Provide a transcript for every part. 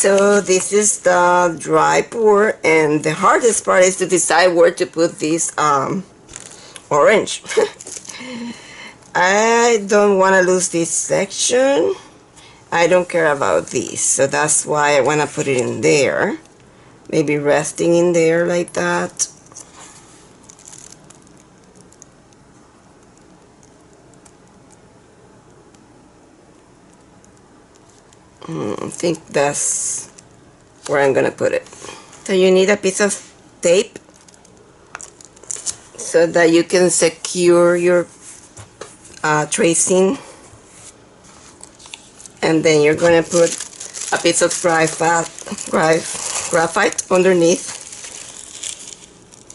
So this is the dry pour, and the hardest part is to decide where to put this orange. I don't want to lose this section. I don't care about these, so that's why I want to put it in there. Maybe resting in there like that. I think that's where I'm gonna put it. So you need a piece of tape so that you can secure your tracing, and then you're gonna put a piece of graphite underneath,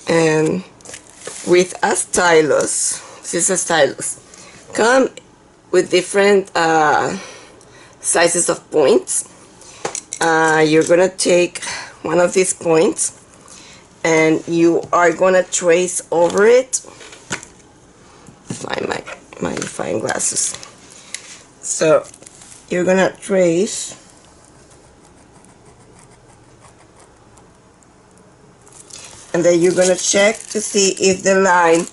and with a stylus. This is a stylus. Come with different sizes of points. You're gonna take one of these points and you are gonna trace over it. Find my magnifying glasses. So you're gonna trace, and then you're gonna check to see if the line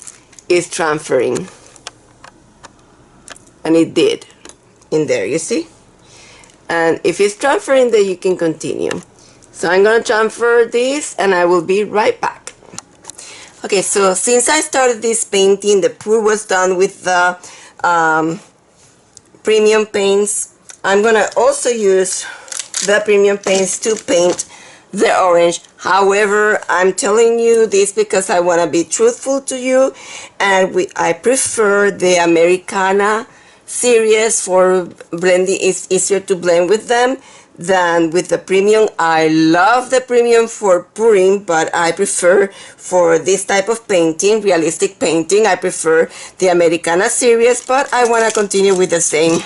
is transferring, and it did in there, you see. And if it's transferring, then you can continue. So I'm going to transfer this and I will be right back. Okay, so since I started this painting, the pour was done with the premium paints. I'm going to also use the premium paints to paint the orange. However, I'm telling you this because I want to be truthful to you, and I prefer the Americana series for blending. It's easier to blend with them than with the premium. I love the premium for pouring, but I prefer for this type of painting, realistic painting, I prefer the Americana series, but I want to continue with the same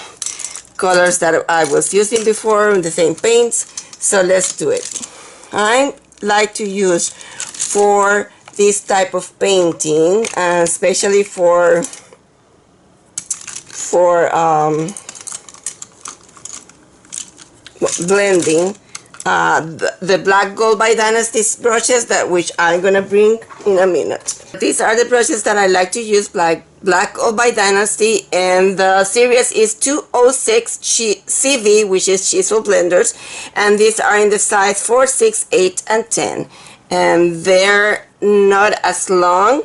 colors that I was using before, the same paints, so let's do it. I like to use for this type of painting, especially for blending, the black gold by Dynasty brushes, that which I'm gonna bring in a minute. These are the brushes that I like to use, black gold by Dynasty, and the series is 206 CV, which is chisel blenders, and these are in the size 4, 6, 8, and 10, and they're not as long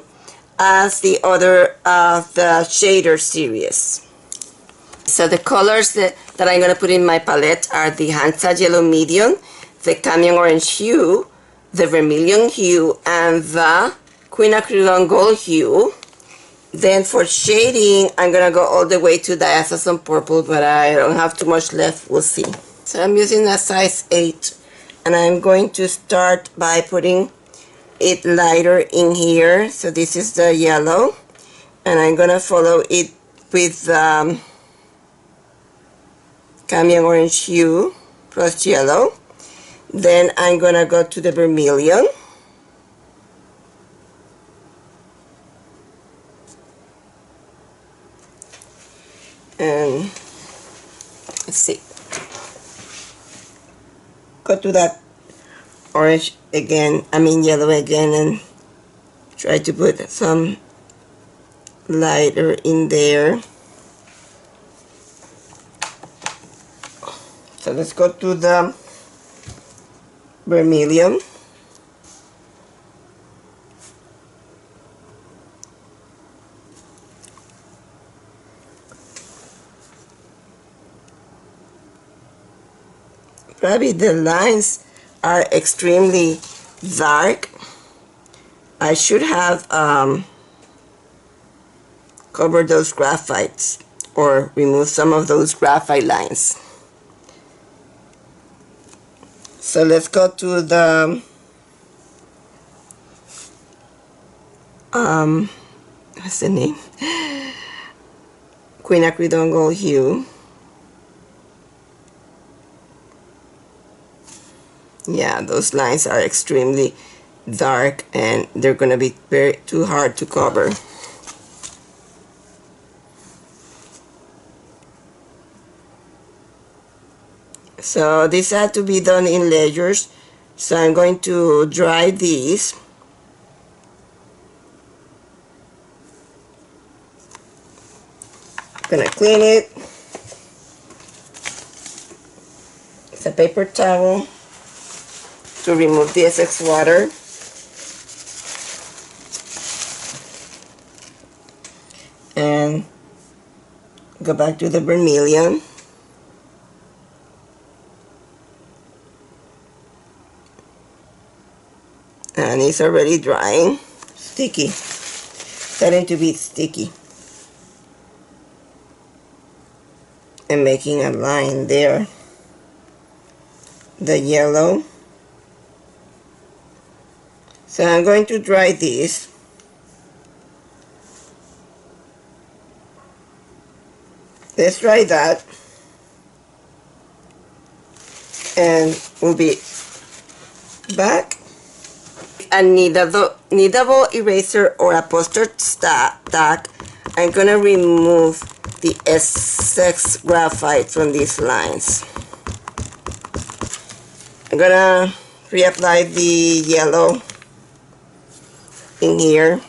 as the other the shader series. So the colors that I'm going to put in my palette are the Hansa Yellow Medium, the Cadmium Orange Hue, the Vermilion Hue, and the Quinacridone Gold Hue. Then for shading, I'm going to go all the way to Dioxazine Purple, but I don't have too much left, we'll see. So I'm using a size 8, and I'm going to start by putting it lighter in here. So this is the yellow, and I'm going to follow it with Cadmium Orange Hue plus yellow. Then I'm gonna go to the Vermilion, and let's see, go to that orange again, yellow again, and try to put some lighter in there. So let's go to the Vermilion. Probably the lines are extremely dark. I should have covered those graphites or remove some of those graphite lines. So let's go to the what's the name? Quinacridone Gold Hue. Yeah, those lines are extremely dark and they're gonna be too hard to cover. So this had to be done in layers. So I'm going to dry these. I'm gonna clean it. It's a paper towel to remove the excess water. And go back to the Vermilion. And it's already drying. Sticky. Starting to be sticky. And making a line there. The yellow. So I'm going to dry this. Let's try that. And we'll be back. A kneadable eraser or a poster stack. I'm gonna remove the excess graphite from these lines. I'm gonna reapply the yellow in here.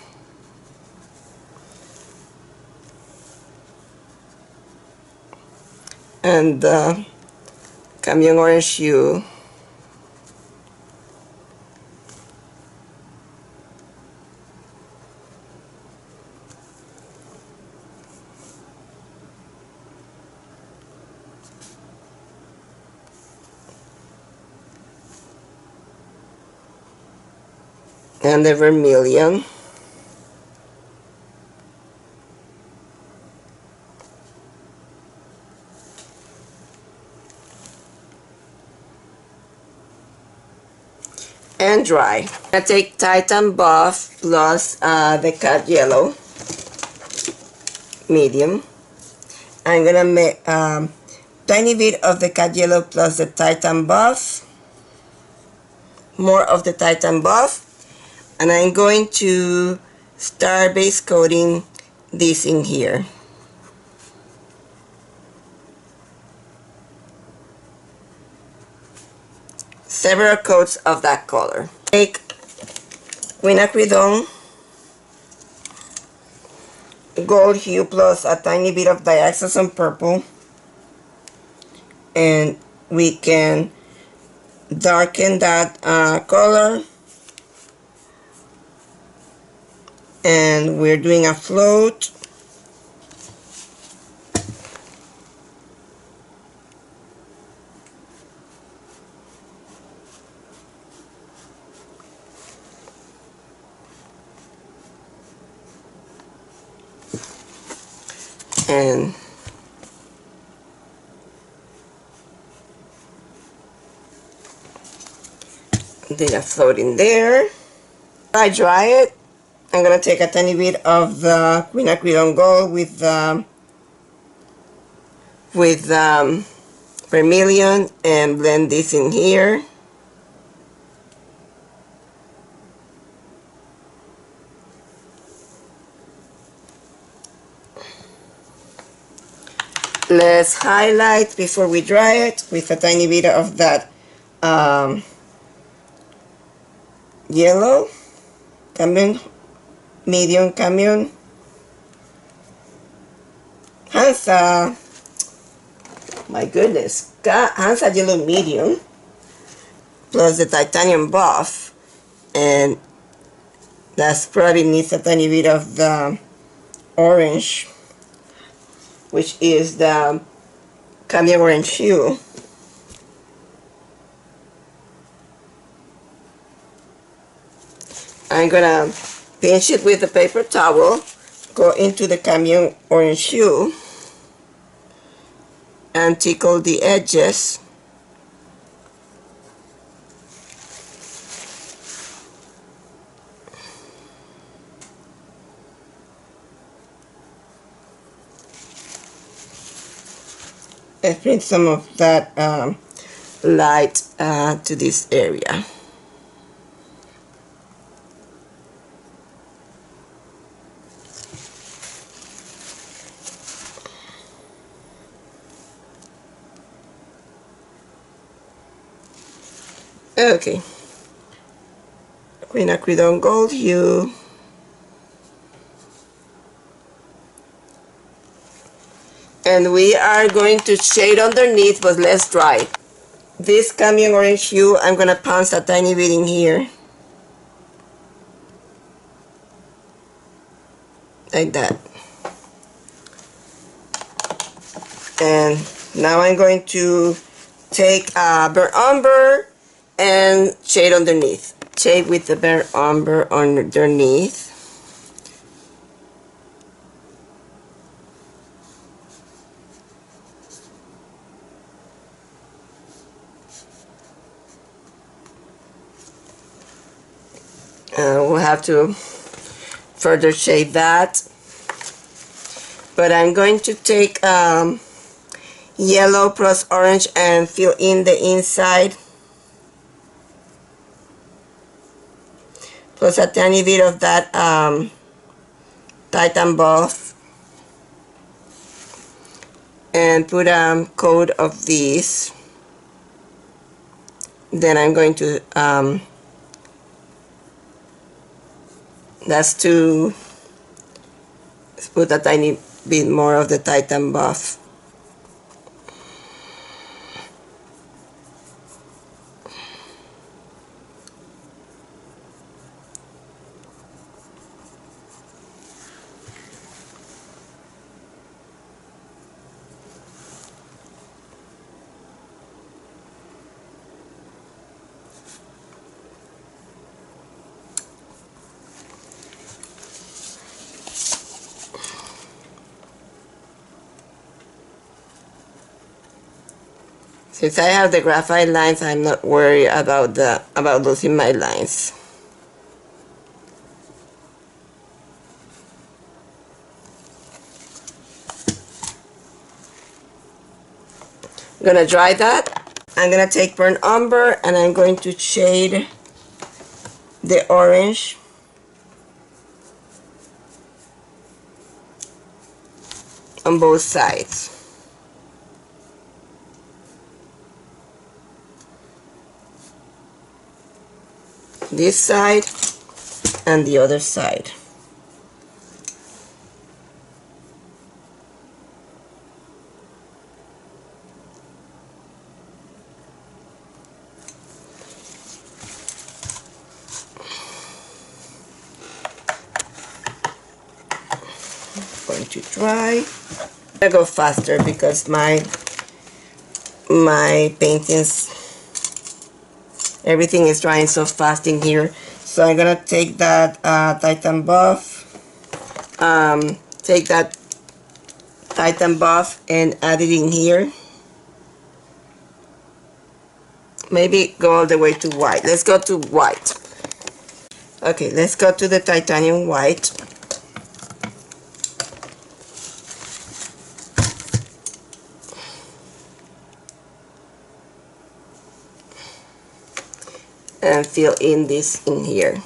And the Cadmium Orange Hue. And the Vermilion. And dry. I take Titan Buff plus the Cat Yellow medium. I'm gonna make tiny bit of the Cat Yellow plus the Titan Buff. More of the Titan Buff. And I'm going to start base coating this in here. Several coats of that color. Take Quinacridone Gold Hue plus a tiny bit of Dioxazine Purple, and we can darken that color. And we're doing a float. And did a float in there. I dry it. I'm gonna take a tiny bit of the Quinacridone Gold with Vermilion and blend this in here. Let's highlight before we dry it with a tiny bit of that yellow, medium Cadmium, Hansa, my goodness, Hansa yellow medium, plus the titanium buff, and that's probably needs a tiny bit of the orange, which is the Cadmium Orange Hue. I'm gonna pinch it with a paper towel, go into the Cadmium Orange Hue, and tickle the edges. And bring some of that light to this area. Okay, Quinacridone Gold Hue. And we are going to shade underneath, but let's dry. This Cadmium Orange Hue, I'm going to pounce a tiny bit in here. Like that. And now I'm going to take burnt umber and shade underneath. Shade with the burnt umber underneath. We'll have to further shade that. But I'm going to take yellow plus orange and fill in the inside. Plus a tiny bit of that Titan buff. And put a coat of these. Then I'm going to that's to put a tiny bit more of the Titan buff. Since I have the graphite lines, I'm not worried about losing my lines. I'm gonna dry that. I'm gonna take burnt umber and I'm going to shade the orange on both sides. This side and the other side. Going to dry. I go faster because my paintings, everything is drying so fast in here. So I'm gonna take that Titan buff, take that Titan buff and add it in here. Maybe go all the way to white. Let's go to white. Okay, let's go to the titanium white. And fill in this in here.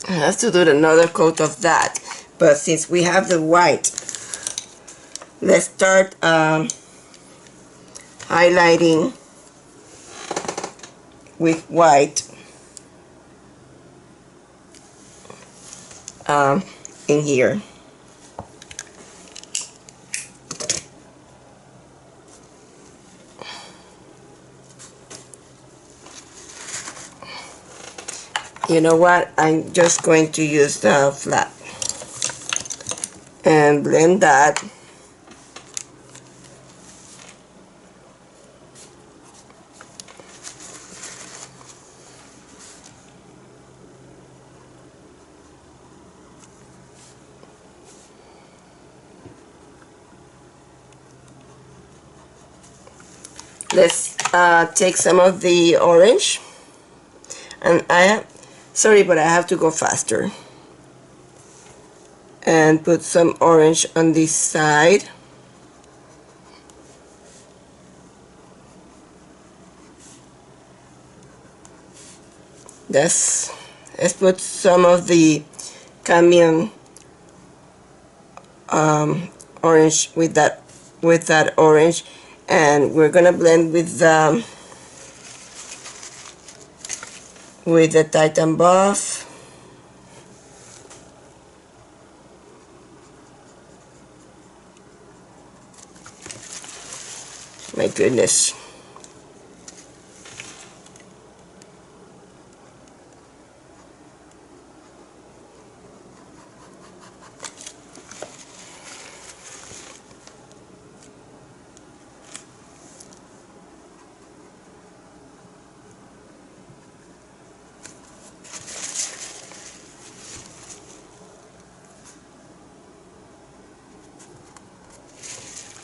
I have to do another coat of that, but since we have the white, let's start highlighting with white in here. You know what? I'm just going to use the flat and blend that. Let's take some of the orange, and sorry, but I have to go faster, and put some orange on this side. Let's put some of the Cadmium orange with that orange, and we're gonna blend with the Titan buff. My goodness.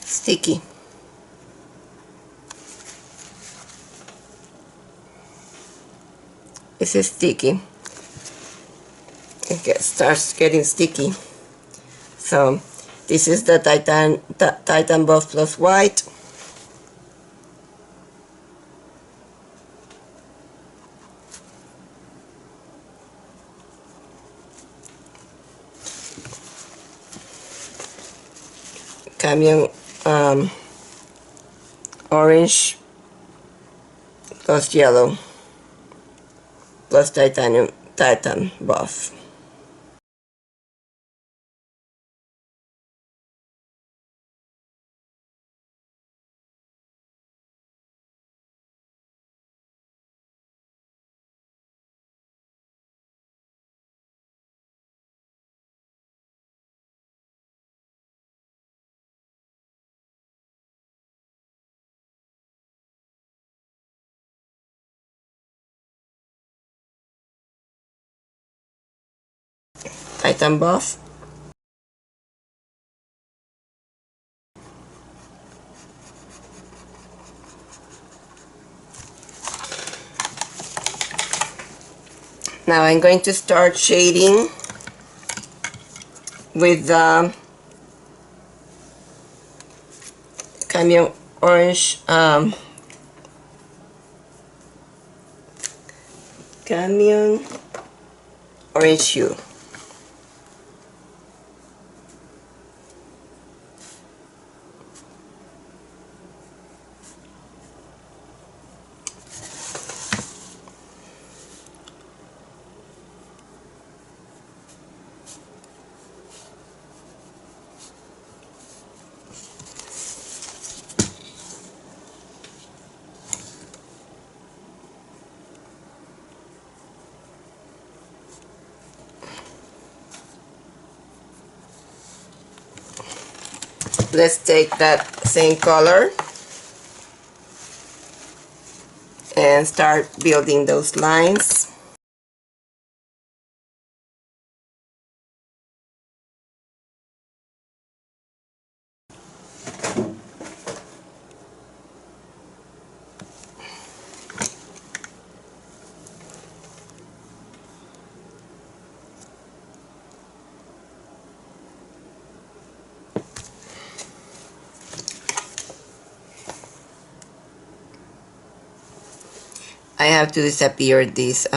Sticky. This is sticky. It starts getting sticky. So this is the Titan buff plus white. Cadmium orange plus yellow plus Titan buff. Titan buff. Now I'm going to start shading with Cadmium orange, Cadmium Orange Hue. Let's take that same color and start building those lines. I have to disappear this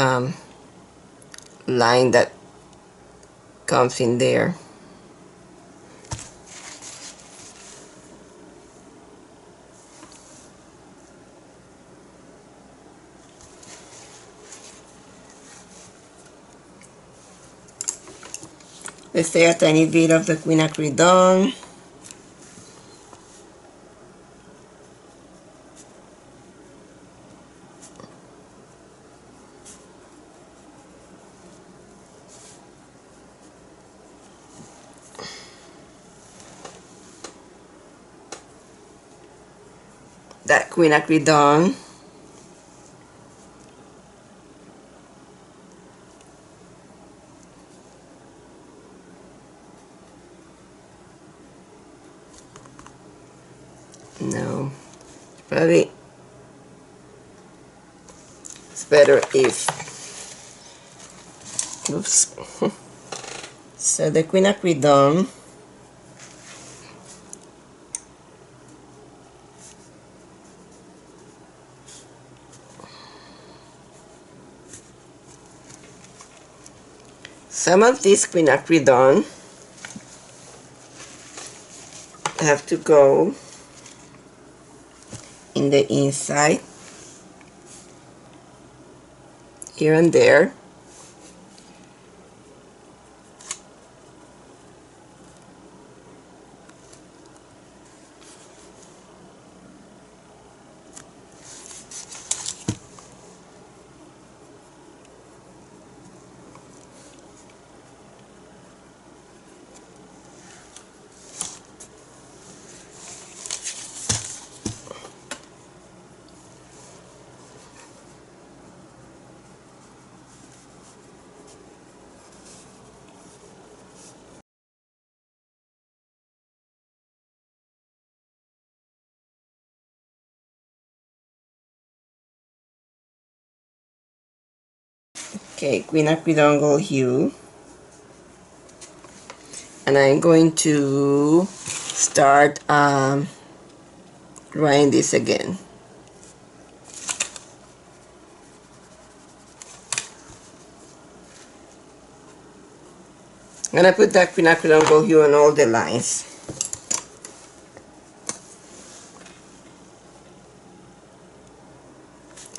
line that comes in there. Let's take a tiny bit of the Quinacridone. That Quinacridone. No, probably better if, oops. So the quinacridone, some of this quinacridone have to go in the inside, here and there. Okay, Quinacridone Gold Hue, and I'm going to start drying this again. I'm gonna put that Quinacridone Gold Hue on all the lines.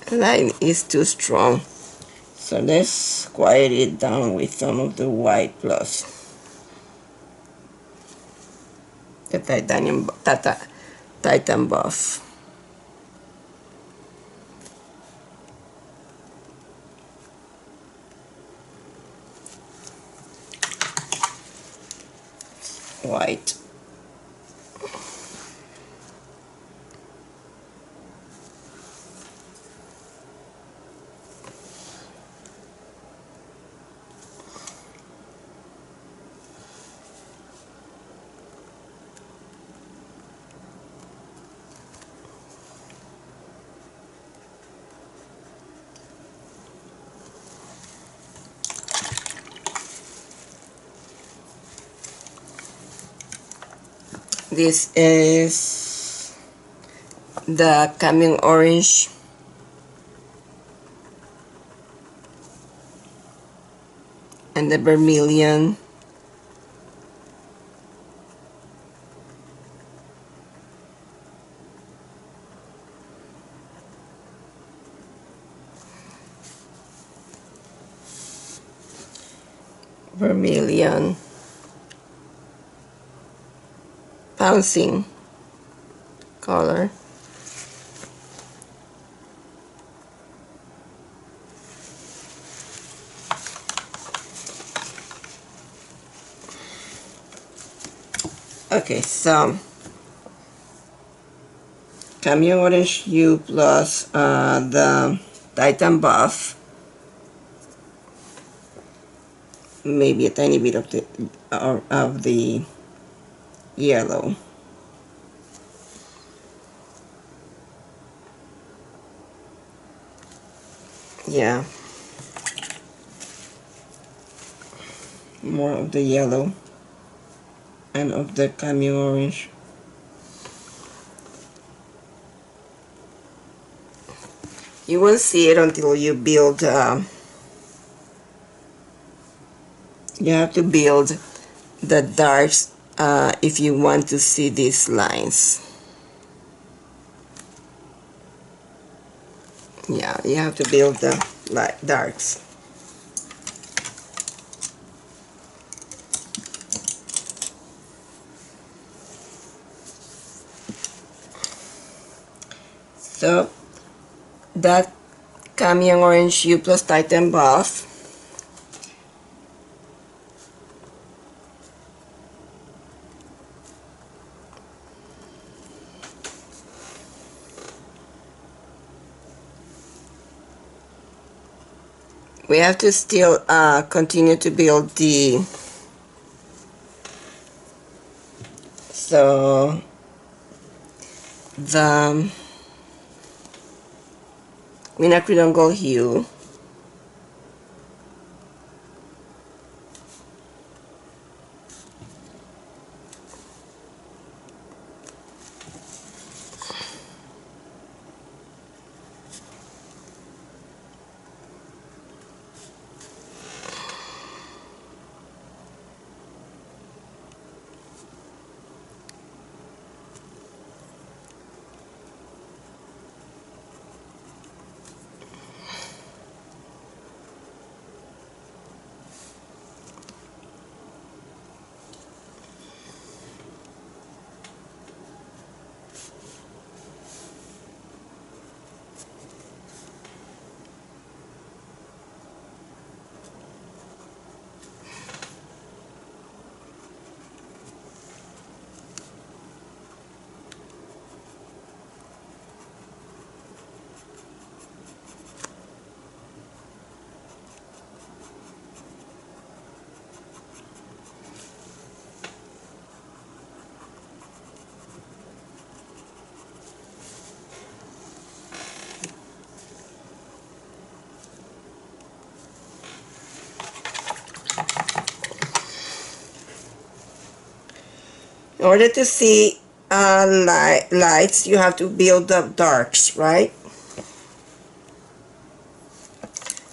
The line is too strong, so let's quiet it down with some of the white plus the Titan Buff. White. This is the Cadmium Orange and the Vermilion. Vermilion bouncing color. Okay, so Cadmium Orange Hue plus the Titan Buff, maybe a tiny bit of the yellow. Yeah, more of the yellow and of the Cadmium Orange. You won't see it until you build. You have to build the darks if you want to see these lines. Yeah, you have to build the darks. So that Cadmium Orange Hue plus Titan Buff, we have to still continue to build the, so the Quinacridone Gold Hue. In order to see lights, you have to build up darks, right?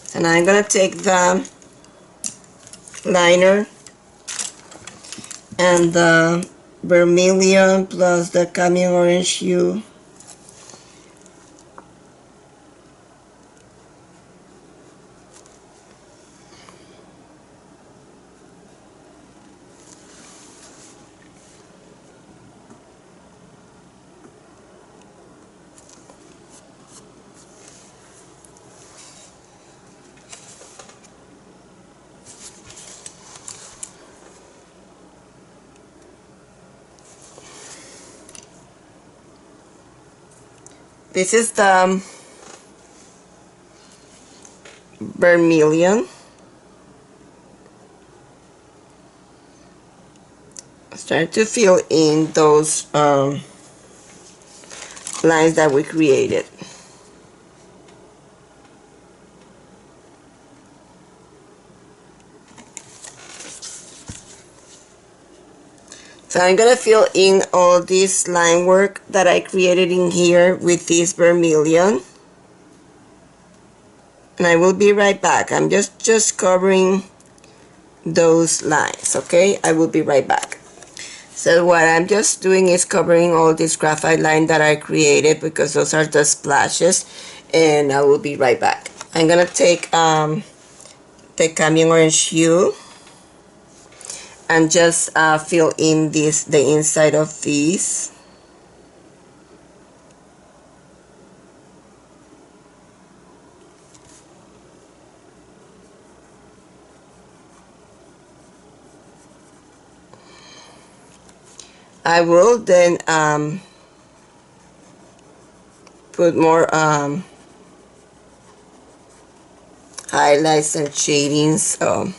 So now I'm going to take the liner and the Vermillion plus the Cadmium Orange Hue. This is the Vermilion. Start to fill in those lines that we created. So I'm going to fill in all this line work that I created in here with this Vermilion. And I will be right back. I'm just covering those lines, okay? I will be right back. So what I'm just doing is covering all this graphite line that I created because those are the splashes, and I will be right back. I'm going to take the Cadmium Orange Hue and just fill in the inside of these. I will then put more highlights and shadings. So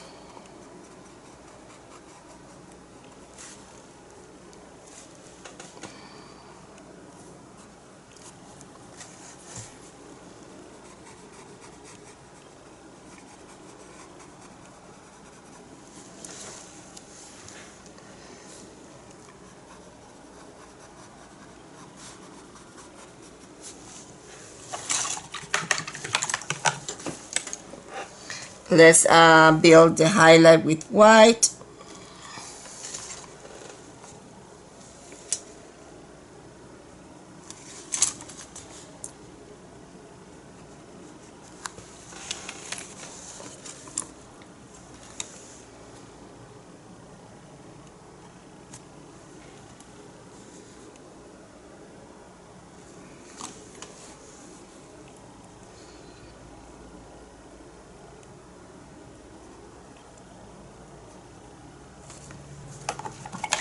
let's build the highlight with white.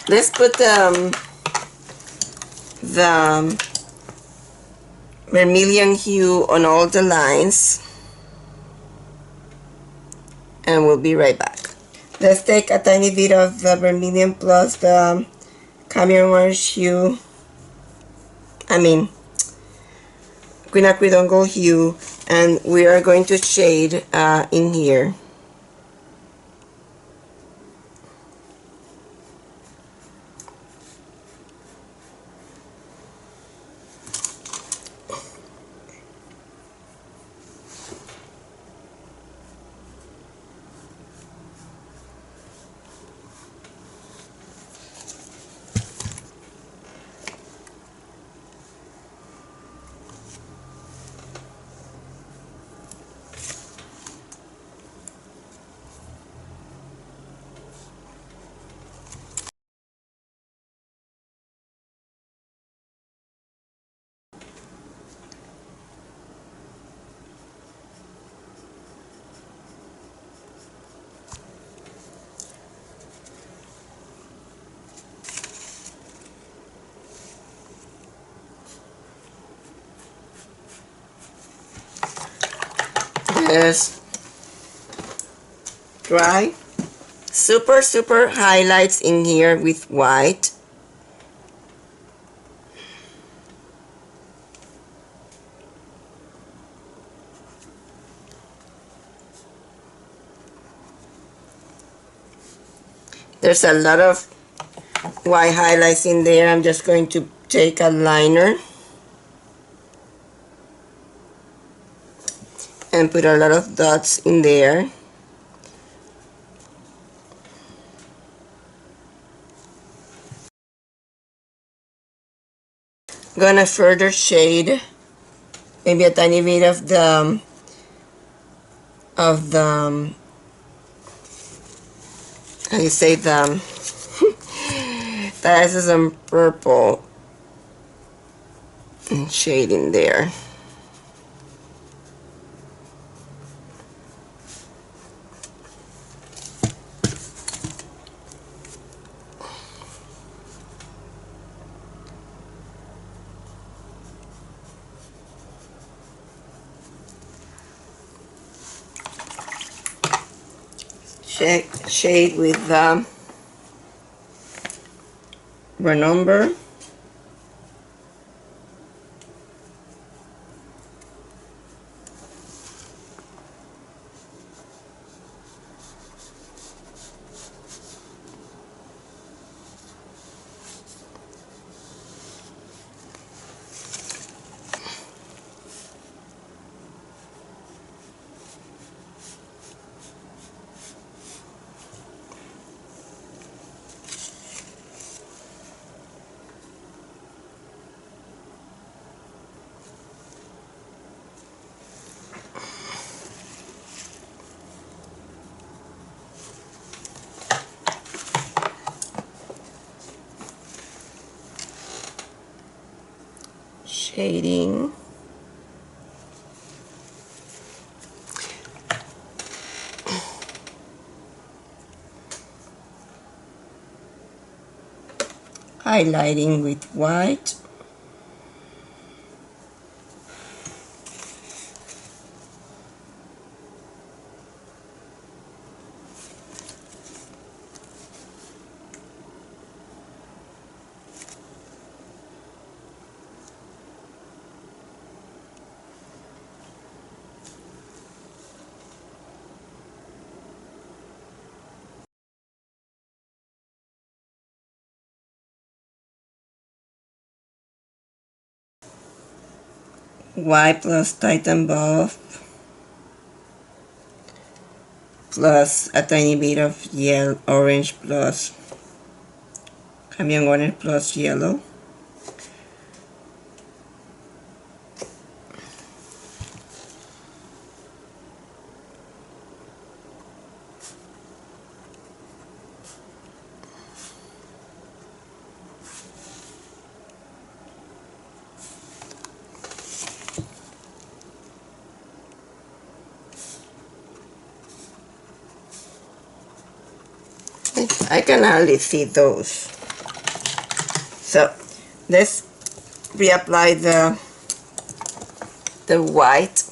Let's put the Vermilion Hue on all the lines, and we'll be right back. Let's take a tiny bit of the Vermilion plus the Cadmium Orange Hue, Quinacridone Gold Hue, and we are going to shade in here. Just dry. Super highlights in here with white. There's a lot of white highlights in there. I'm just going to take a liner and put a lot of dots in there. Gonna further shade maybe a tiny bit of the how you say the Dioxazine Purple and shade in there. Shade with Umber. Shading. Highlighting with white. White plus Titan buff plus a tiny bit of yellow, orange plus Cadmium Orange plus yellow. I can hardly see those. So let's reapply the white.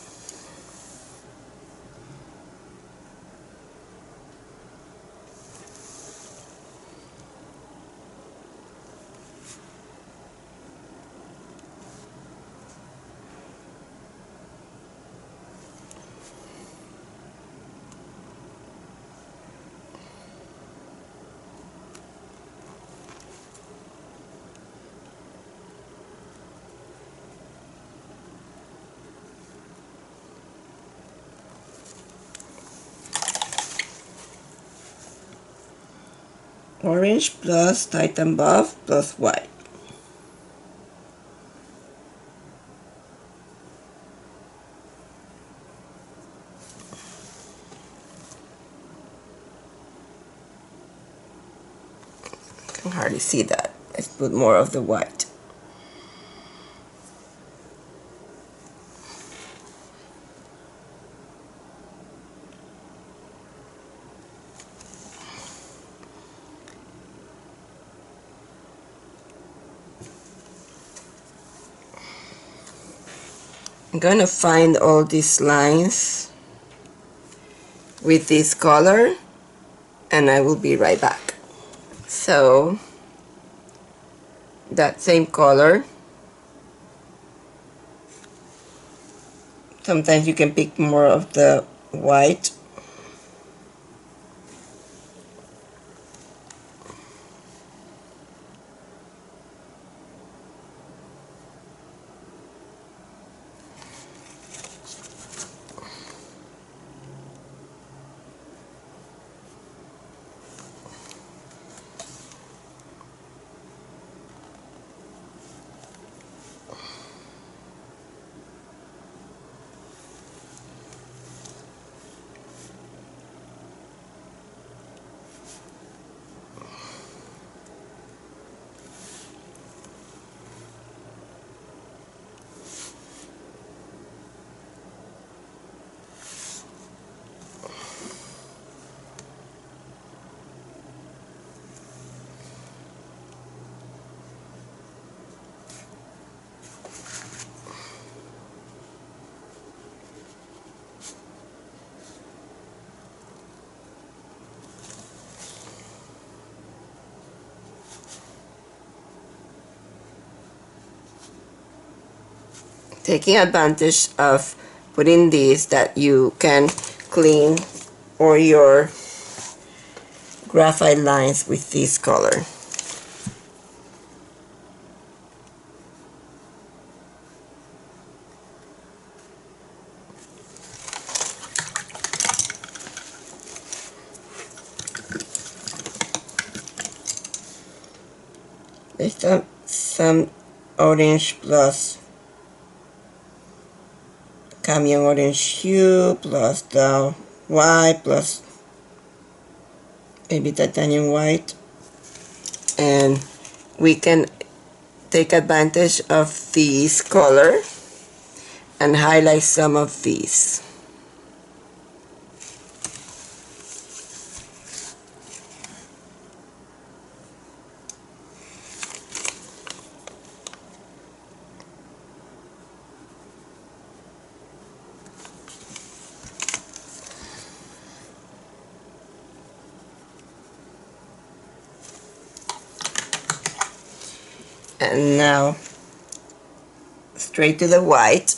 orange plus Titan buff plus white. I can hardly see that. Let's put more of the white. I'm going to find all these lines with this color, and I will be right back. So that same color, sometimes you can pick more of the white. Taking advantage of putting these that you can clean or your graphite lines with this color. There's some orange plus Cadmium Orange Hue plus the white plus maybe titanium white, and we can take advantage of this color and highlight some of these. And now straight to the white.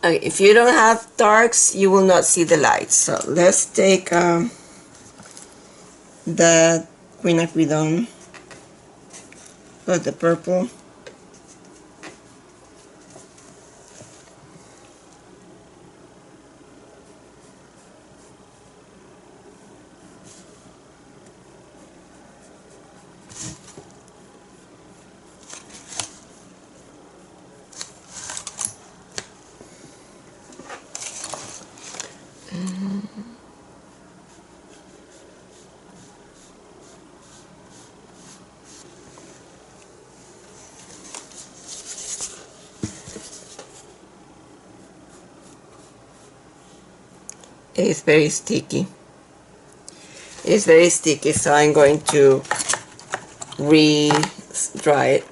Okay, if you don't have darks, you will not see the lights. So let's take the Quinacridone, the purple. It is very sticky. It's very sticky, so I'm going to re-dry it.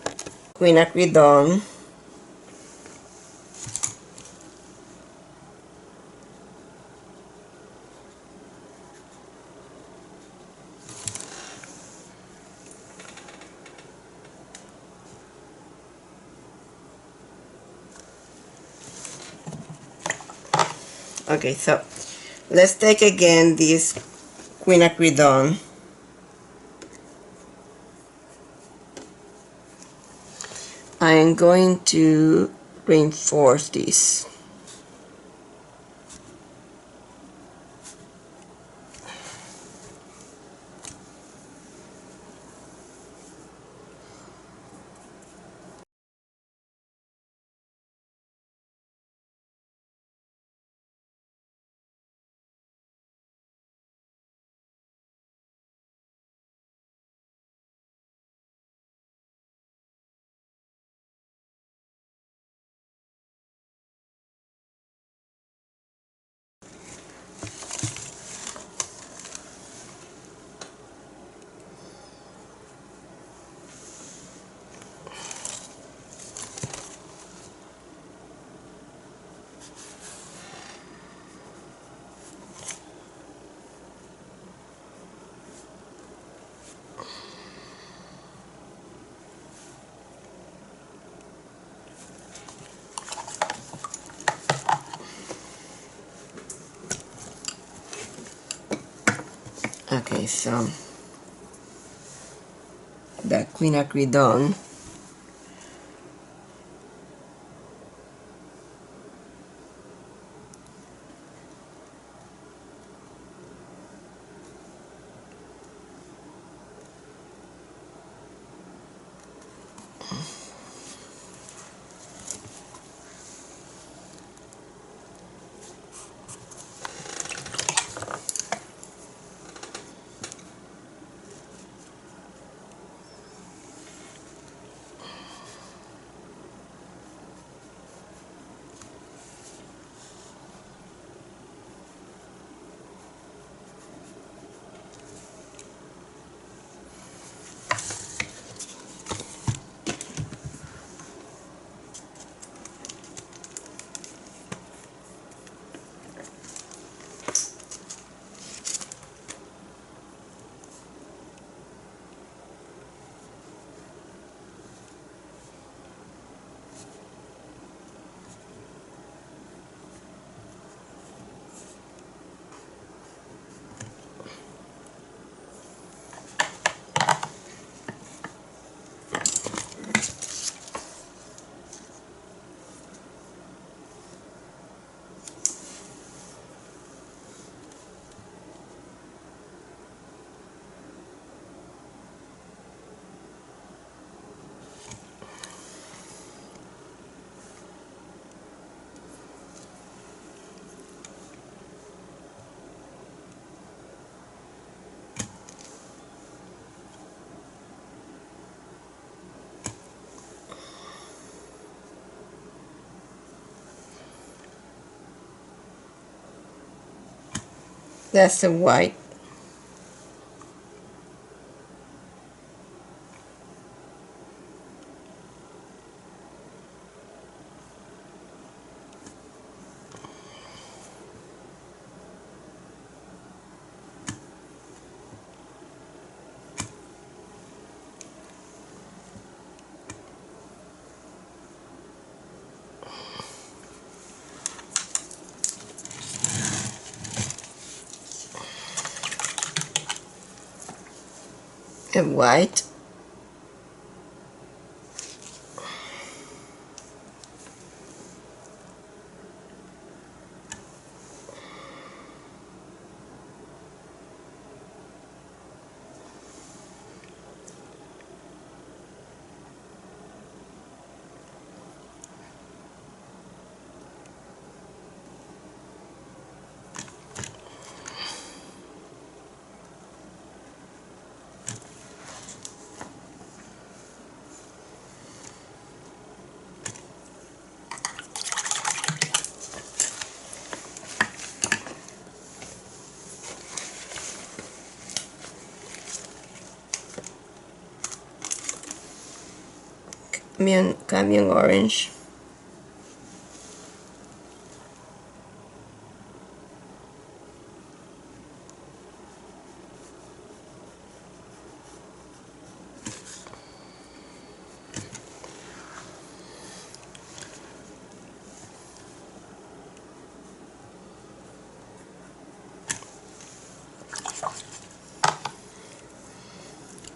Quinacridone. Okay, so let's take again this quinacridone. I am going to reinforce this. Okay, so the quinacridone that's the white. And white. Cadmium orange.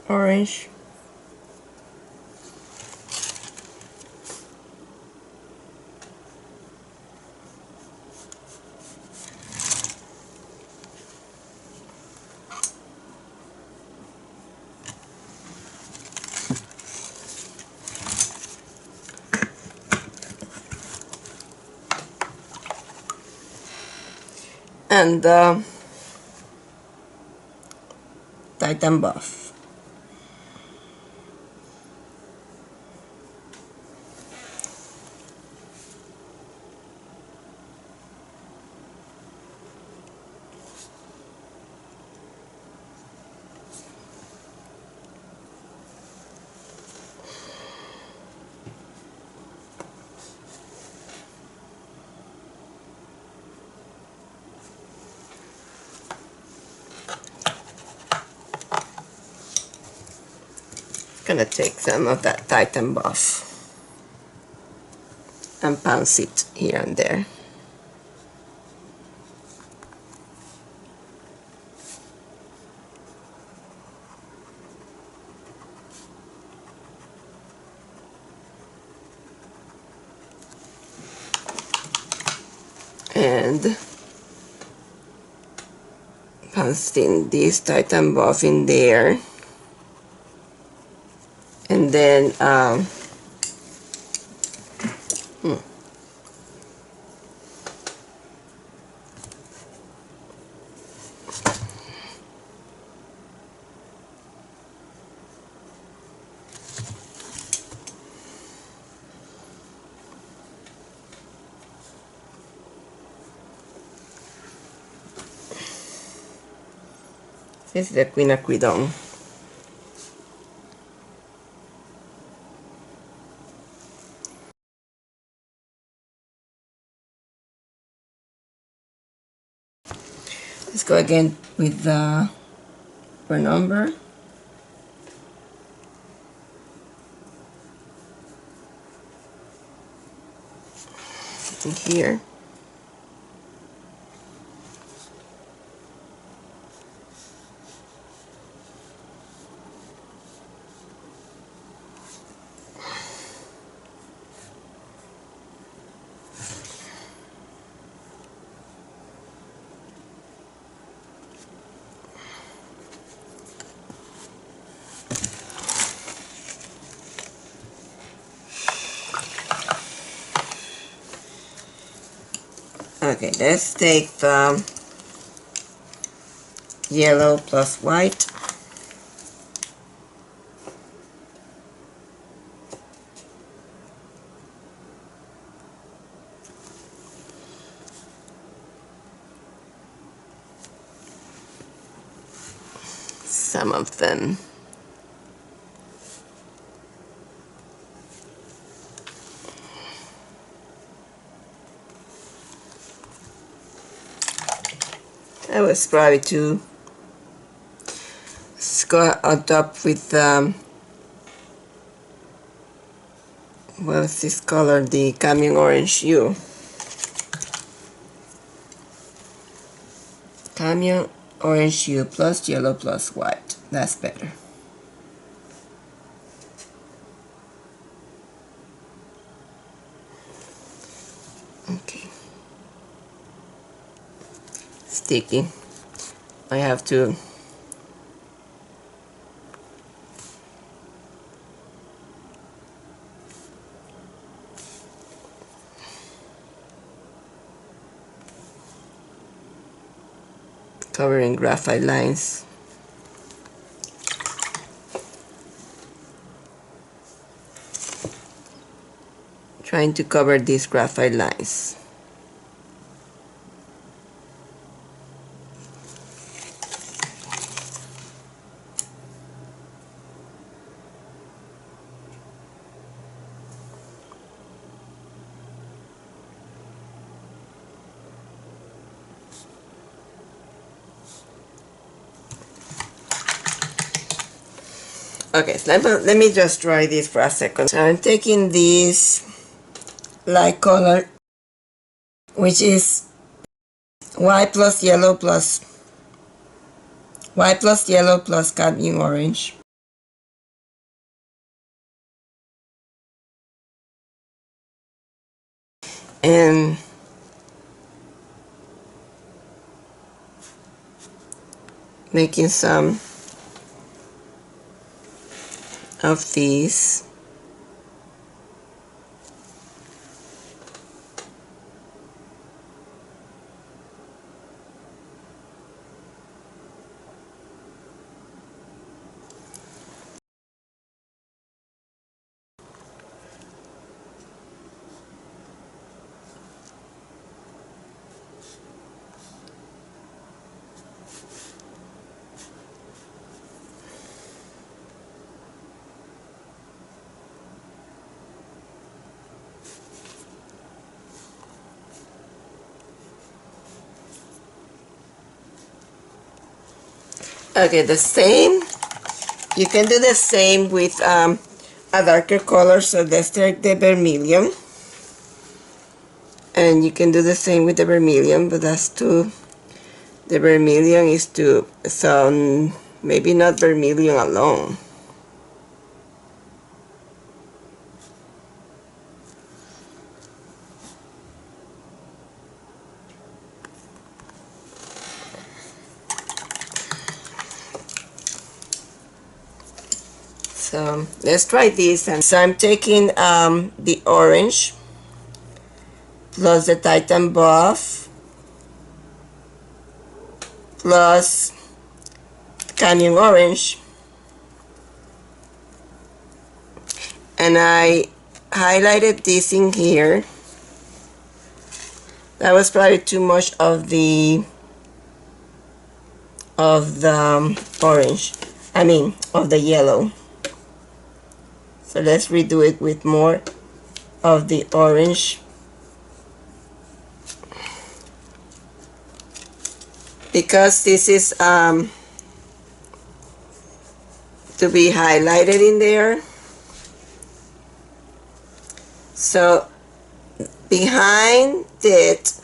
orange. And Titan buff. Gonna take some of that Titan buff and bounce it here and there. And pasting this Titan buff in there, and then this is the Quinacridone. Let's go again with the Umber. In here. Okay, let's take the yellow plus white. Some of them. That was probably too. Let's go on top with what's this color? The Cadmium Orange Hue. Cadmium Orange Hue plus yellow plus white. That's better. Okay. Sticky. I have to covering graphite lines. Trying to cover these graphite lines. Okay, so let me just dry this for a second. So I'm taking this light color, which is white plus yellow plus cadmium orange. and making some of these. Okay, the same. You can do the same with a darker color, so let's take the Vermilion. And you can do the same with the Vermilion, but that's too, the Vermilion is too, so maybe not Vermilion alone. So let's try this. And so I'm taking the orange plus the Titan buff plus Cadmium Orange, and I highlighted this in here. That was probably too much of the orange, I mean of the yellow. So let's redo it with more of the orange, because this is to be highlighted in there. So behind it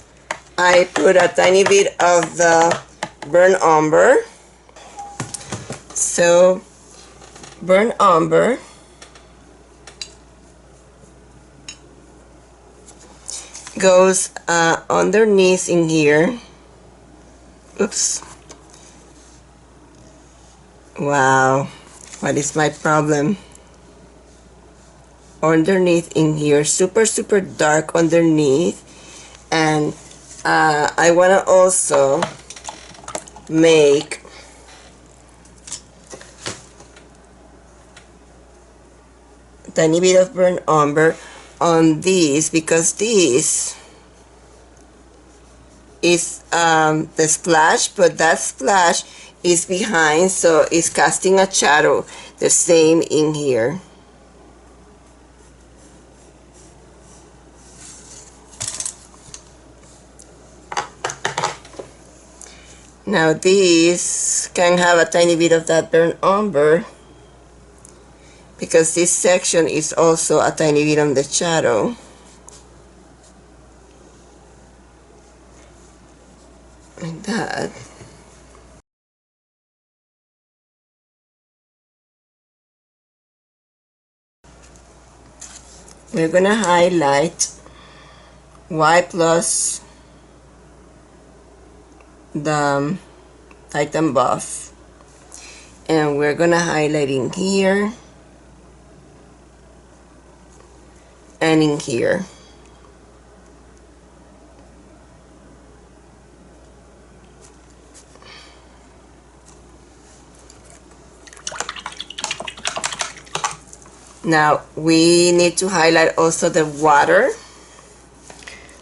I put a tiny bit of the burnt umber. So burnt umber, goes underneath in here. Oops. Wow, what is my problem? Underneath in here, super dark underneath. And I want to also make a tiny bit of burnt umber on these, because this is the splash, but that splash is behind, so it's casting a shadow. The same in here. Now these can have a tiny bit of that burnt umber, because this section is also a tiny bit on the shadow. Like that. We're gonna highlight white plus the Titan buff, and we're gonna highlight in here and in here. Now we need to highlight also the water,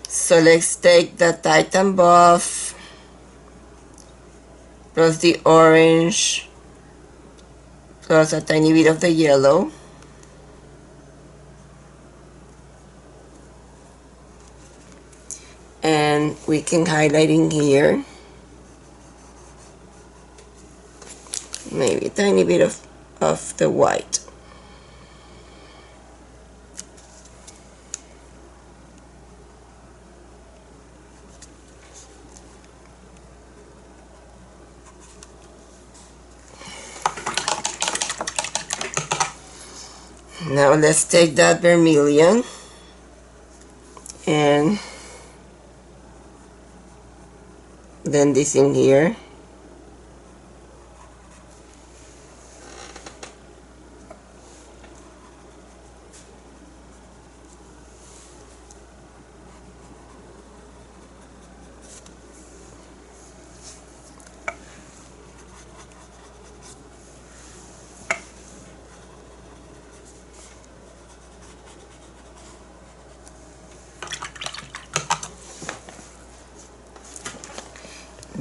so let's take the Titan buff plus the orange plus a tiny bit of the yellow, and we can highlight in here, maybe a tiny bit of the white. Now let's take that Vermilion and then this in here.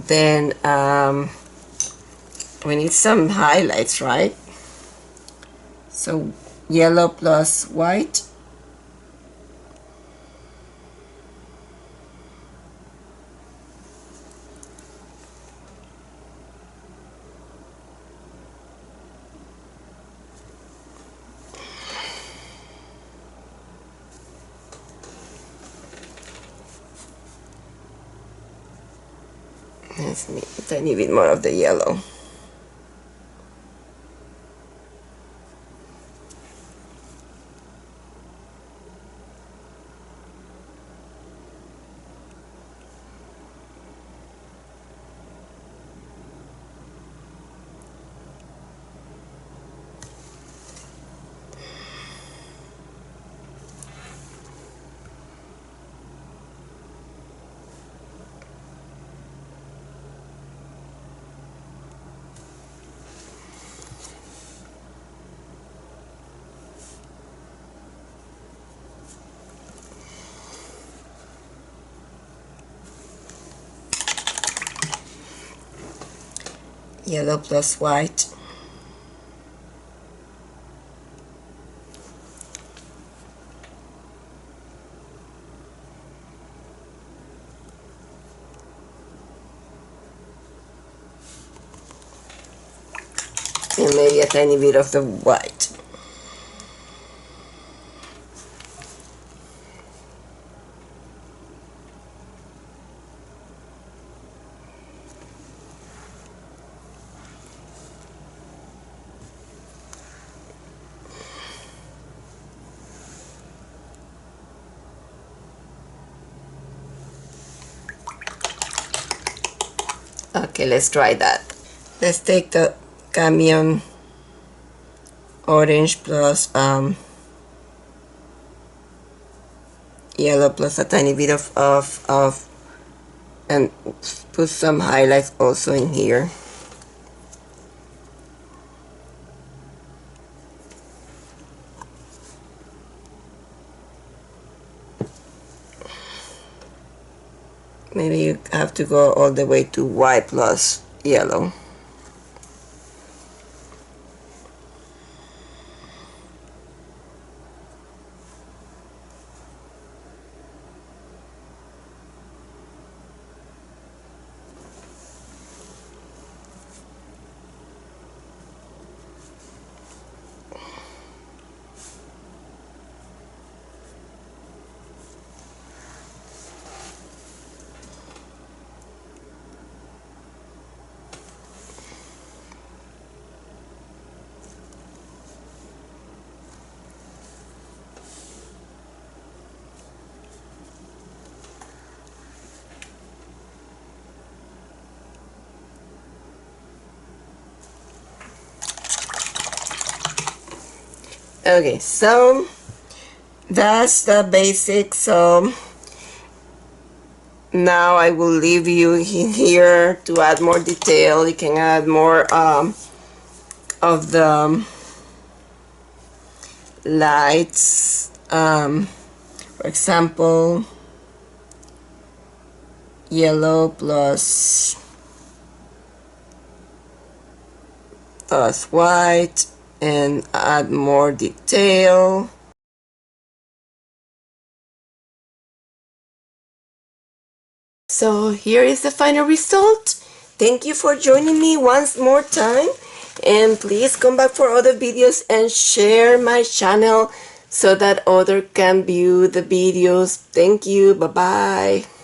Then we need some highlights, right? So yellow plus white. Let's need a tiny bit more of the yellow. Yellow plus white. And maybe a tiny bit of the white. Okay, let's try that. Let's take the Cadmium Orange plus yellow plus a tiny bit of and put some highlights also in here. Maybe you have to go all the way to white plus yellow. Okay, so that's the basics. So now I will leave you here to add more detail. You can add more of the lights, for example, yellow plus white, and add more detail. So here is the final result. Thank you for joining me once more time, and please come back for other videos and share my channel so that others can view the videos. Thank you. Bye bye.